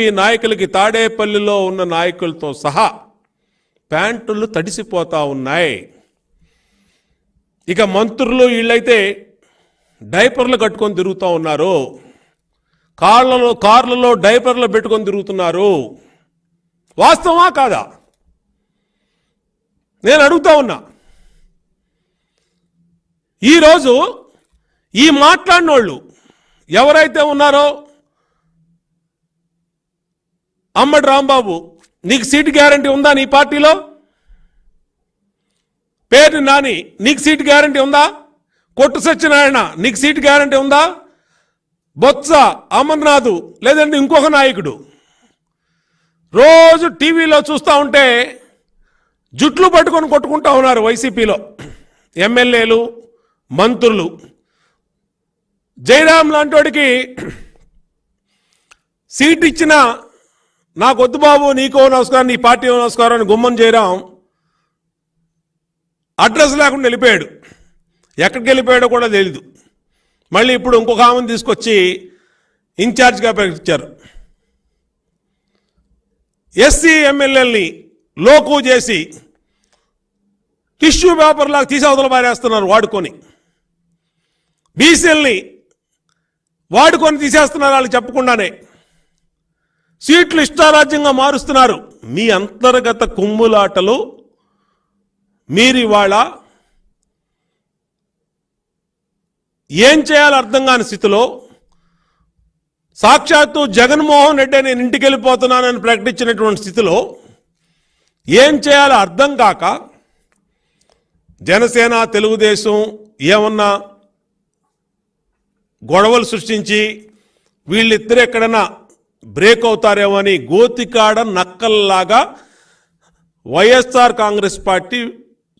ఈ నాయకులకి తాడేపల్లిలో ఉన్న నాయకులతో సహా ప్యాంటులు తడిసిపోతా ఉన్నాయి. ఇక మంత్రులు వీళ్ళైతే డైపర్లు కట్టుకొని తిరుగుతూ ఉన్నారు, కార్లలో డైపర్లు పెట్టుకొని తిరుగుతున్నారు. వాస్తవమా కాదా? నేను అడుగుతా ఉన్నా. ఈరోజు ఈ మాట్లాడిన వాళ్ళు ఎవరైతే ఉన్నారో, అమ్మడి రాంబాబు, నీకు సీటు గ్యారంటీ ఉందా నీ పార్టీలో? పేరు నాని, నీకు సీటు గ్యారంటీ ఉందా? కొట్టు సత్యనారాయణ, నీకు సీటు గ్యారంటీ ఉందా? బొత్స, అమర్నాథ్, లేదంటే ఇంకొక నాయకుడు రోజు టీవీలో చూస్తూ ఉంటే జుట్లు పట్టుకొని కొట్టుకుంటా ఉన్నారు వైసీపీలో ఎమ్మెల్యేలు, మంత్రులు. జయరాం లాంటివాడికి సీట్ ఇచ్చిన నాకు వద్దు బాబు, నీకో నమస్కారం, నీ పార్టీ నమస్కారం అని గుమ్మం జయరాం అడ్రస్ లేకుండా వెళ్ళిపోయాడు. ఎక్కడికి వెళ్ళిపోయాడో కూడా తెలీదు. మళ్ళీ ఇప్పుడు ఇంకొక ఆమెను తీసుకొచ్చి ఇన్ఛార్జ్గా ప్రకటించారు. ఎస్సీ ఎమ్మెల్యేలని లోకు చేసి టిష్యూ పేపర్ లాగా తీసి అవతల పారేస్తున్నారు వాడుకొని. బీసీలని వాడుకొని తీసేస్తున్నారు వాళ్ళు చెప్పకుండానే. సీట్లు ఇష్టారాజ్యంగా మారుస్తున్నారు. మీ అంతర్గత కుమ్ములాటలు మీరు ఇవాళ ఏం చేయాలో అర్థం కాని స్థితిలో, సాక్షాత్తు జగన్మోహన్ రెడ్డి నేను ఇంటికి వెళ్ళిపోతున్నానని ప్రకటించినటువంటి స్థితిలో ఏం చేయాలో అర్థం కాక జనసేన, తెలుగుదేశం ఏమన్నా గొడవలు సృష్టించి వీళ్ళిద్దరు ఎక్కడన్నా బ్రేక్ అవుతారేమో అని గోతికాడ నక్కల్లాగా వైఎస్ఆర్ కాంగ్రెస్ పార్టీ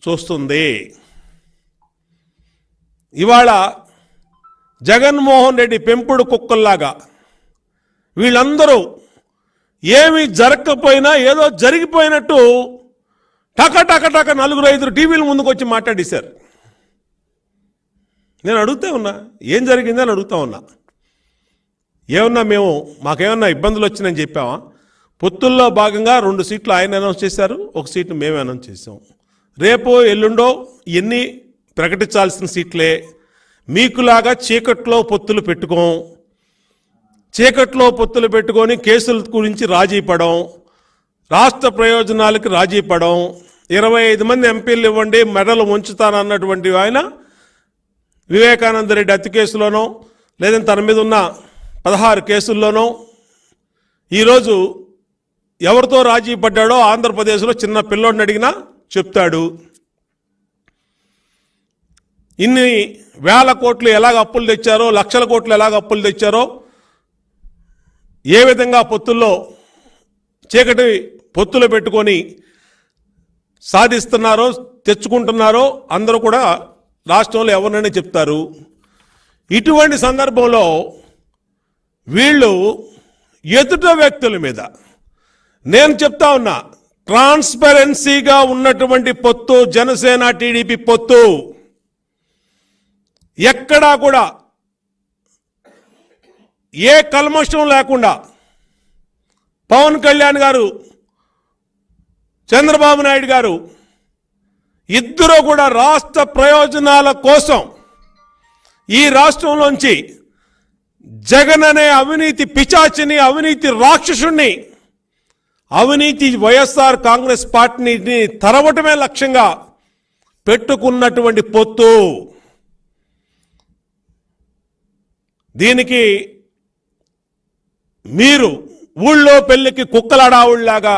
చూస్తుంది. ఇవాళ జగన్మోహన్ రెడ్డి పెంపుడు కుక్కల్లాగా వీళ్ళందరూ ఏమీ జరగకపోయినా ఏదో జరిగిపోయినట్టు టక నలుగురు ఐదుగురు టీవీల ముందుకు వచ్చి మాట్లాడేశారు. నేను అడుగుతా ఉన్నా, ఏం జరిగిందని అడుగుతా ఉన్నా. ఏమన్నా మాకేమన్నా ఇబ్బందులు వచ్చినాయని చెప్పామా? పొత్తుల్లో భాగంగా 2 సీట్లు ఆయన అనౌన్స్ చేశారు, 1 సీట్లు మేమే అనౌన్స్ చేసాం. రేపో ఎల్లుండో ఇవన్నీ ప్రకటించాల్సిన సీట్లే. మీకులాగా చీకట్లో పొత్తులు పెట్టుకొని కేసుల గురించి రాజీ పడం, రాష్ట్ర ప్రయోజనాలకి రాజీ పడం, 25 మంది ఎంపీలు ఇవ్వండి మెడలు ఉంచుతానన్నటువంటి ఆయన వివేకానంద రెడ్డి హత్య కేసులోనో లేదంటే తన మీద ఉన్న 16 కేసుల్లోనో ఈరోజు ఎవరితో రాజీ పడ్డాడో ఆంధ్రప్రదేశ్లో చిన్న పిల్లోడిని అడిగినా చెప్తాడు. ఇన్ని వేల కోట్లు ఎలాగ అప్పులు తెచ్చారో, లక్షల కోట్లు ఎలాగ అప్పులు తెచ్చారో, ఏ విధంగా చీకటి పొత్తులు పెట్టుకొని సాధిస్తున్నారో, తెచ్చుకుంటున్నారో అందరూ కూడా రాష్ట్రంలో ఎవరినైనా చెప్తారు. ఇటువంటి సందర్భంలో వీళ్ళు ఎదుట వ్యక్తుల మీద నేను చెప్తా ఉన్నా, ట్రాన్స్పరెన్సీగా ఉన్నటువంటి పొత్తు జనసేన టీడీపీ పొత్తు ఎక్కడా కూడా ఏ కల్మషం లేకుండా పవన్ కళ్యాణ్ గారు, చంద్రబాబు నాయుడు గారు ఇద్దరూ కూడా రాష్ట్ర ప్రయోజనాల కోసం ఈ రాష్ట్రంలోంచి జగన్ అనే అవినీతి పిచాచిని, అవినీతి రాక్షసుణ్ణి, అవినీతి వైఎస్ఆర్ కాంగ్రెస్ పార్టీని తరవటమే లక్ష్యంగా పెట్టుకున్నటువంటి పొత్తు. దీనికి మీరు ఊళ్ళో పెళ్లికి కుక్కలాడావుళ్లాగా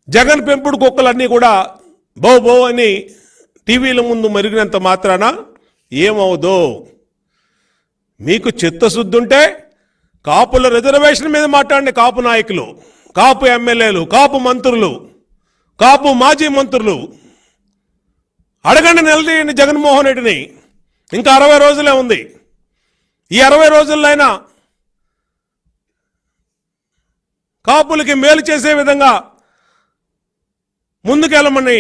జగన్ పెంపుడు కుక్కలన్నీ కూడా బో అని టీవీల ముందు మరిగినంత మాత్రాన ఏమవుదో. మీకు చిత్తశుద్ధి ఉంటే కాపుల రిజర్వేషన్ మీద మాట్లాడండి. కాపు నాయకులు, కాపు ఎమ్మెల్యేలు, కాపు మంత్రులు, కాపు మాజీ మంత్రులు అడగండి, నిలదీయండి జగన్మోహన్ రెడ్డిని. ఇంకా 60 రోజులే ఉంది. ఈ 60 రోజుల్లో అయినా కాపులకి మేలు చేసే విధంగా ముందుకెళ్ళమని